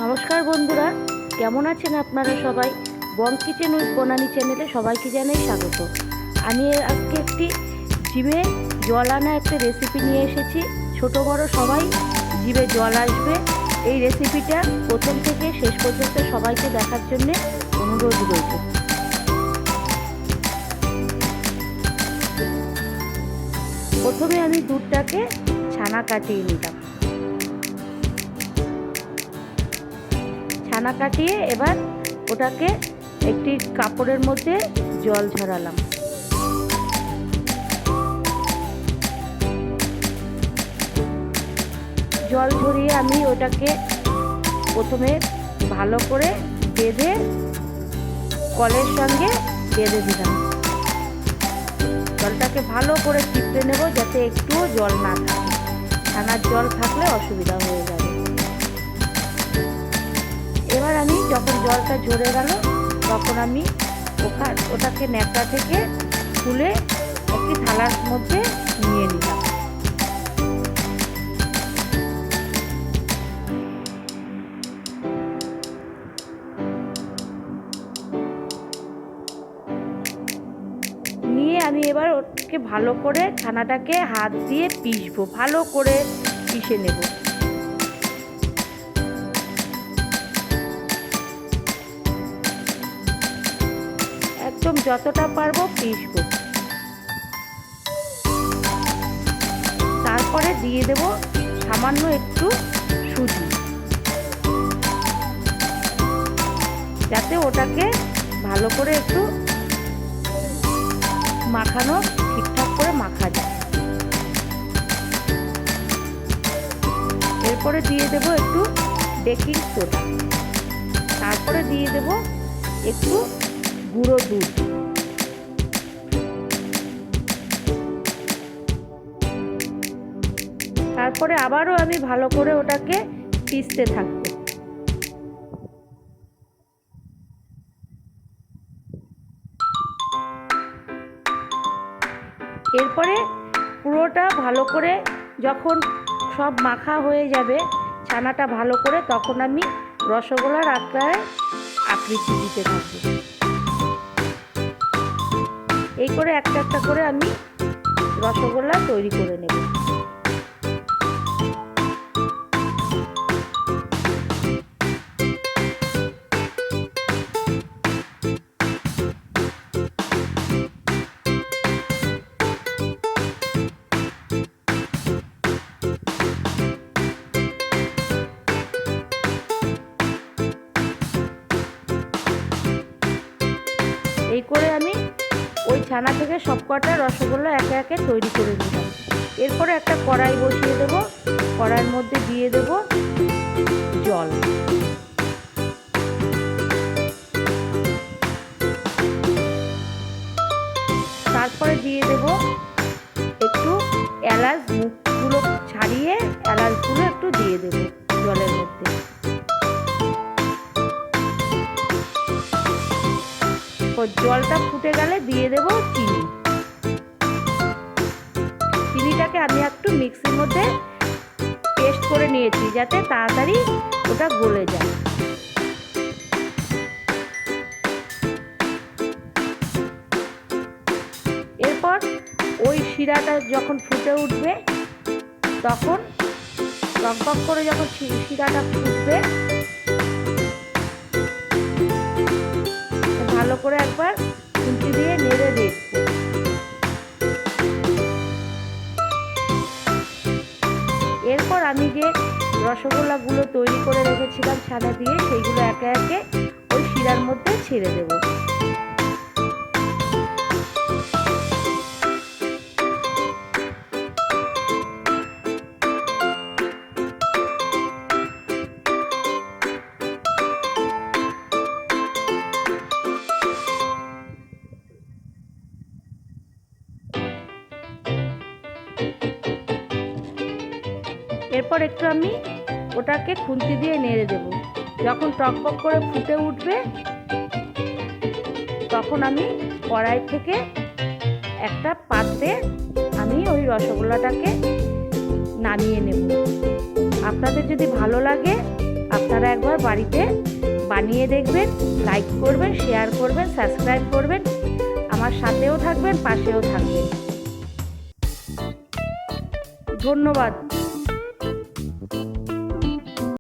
নমস্কার বন্ধুরা, কেমন আছেন আপনারা সবাই? বং কিচেন উইথ বনানী চ্যানেলে সবাইকে জানাই স্বাগত। আমি আজকে একটি জিভে জল আনা একটা রেসিপি নিয়ে এসেছি। ছোট বড় সবাই জিভে জল আসবে। এই রেসিপিটা প্রথম থেকে শেষ পর্যন্ত সবাইকে দেখার জন্য অনুরোধ রইল। প্রথমে আমি দুধটাকে ছানা কাটিয়ে নিলাম। ছানা কাটিয়ে এবার ওটাকে একটি কাপড়ের মধ্যে জল ঝরালাম। জল ঝরিয়ে আমি ওটাকে প্রথমে ভালো করে বেঁধে কলের সঙ্গে বেঁধে দিলাম। জলটাকে ভালো করে চিপড়ে নেব যাতে একটুও জল না থাকে। ছানার জল থাকলে অসুবিধা হয়ে যাবে। এবার আমি যখন জলটা ঝরে গেল তখন আমি ওটাকে ন্যাকড়া থেকে তুলে একটি থালার মধ্যে নিয়ে নিলাম। নিয়ে আমি এবার ওকে ভালো করে ছানাটাকে হাত দিয়ে পিষবো, ভালো করে পিষে নেব। একদম যতটা পারবো পিষবো। তারপরে দিয়ে দেব সামান্য একটু সুজি, যাতে ওটাকে ভালো করে একটু মাখানো ঠিকঠাক করে মাখা যায়। এরপরে দিয়ে দেব একটু বেকিং সোডা, তারপরে দিয়ে দেব একটু গুঁড়ো দুধ। তারপরে আবারও আমি ভালো করে ওটাকে পিষতে থাকবো। এরপরে পুরোটা ভালো করে যখন সব মাখা হয়ে যাবে ছানাটা ভালো করে, তখন আমি রসগোল্লার আকারে আকৃতি দিতে থাকবো। এই করে একটা একটা করে আমি রসগোল্লা তৈরি করে নেব। এই করে আমি ওই ছানা থেকে সবকটা রসগোল্লা একে একে তৈরি করে নিলাম। এরপরে একটা কড়াই বসিয়ে দেব। কড়াইয়ের মধ্যে দিয়ে দেব জল। তারপরে দিয়ে দেব একটু এলাচ, মুখগুলো ছাড়িয়ে এলাচগুলো একটু দিয়ে দেব জলের মধ্যে। জলটা ফুটে গেলে দিয়ে দেব চিনি। চিনিটাকে আমি একটু মিক্সির মধ্যে পেস্ট করে নিয়েছি যাতে তাড়াতাড়ি ওটা গলে যায়। এরপর ওই শিরাটা যখন ফুটে উঠবে তখন টকবক করে যখন শিরাটা ফুটবে ভালো করে একবার খুন্তি দিয়ে নেড়ে দেখবো। এরপর আমি যে রসগোল্লাগুলো তৈরি করে রেখেছিলাম ছানা দিয়ে, সেইগুলো একে একে ওই শিরার মধ্যে ছেড়ে দেব। এরপর একটু আমি ওটাকে খুন্তি দিয়ে নেড়ে দেব। যখন টকবক করে ফুটে উঠবে তখন আমি কড়াই থেকে একটা পাত্রে আমি ওই রসগোল্লাটাকে নামিয়ে নেব। আপনাদের যদি ভালো লাগে আপনারা একবার বাড়িতে বানিয়ে দেখবেন, লাইক করবেন, শেয়ার করবেন, সাবস্ক্রাইব করবেন, আমার সাথেও থাকবেন, পাশেও থাকবেন। ধন্যবাদ।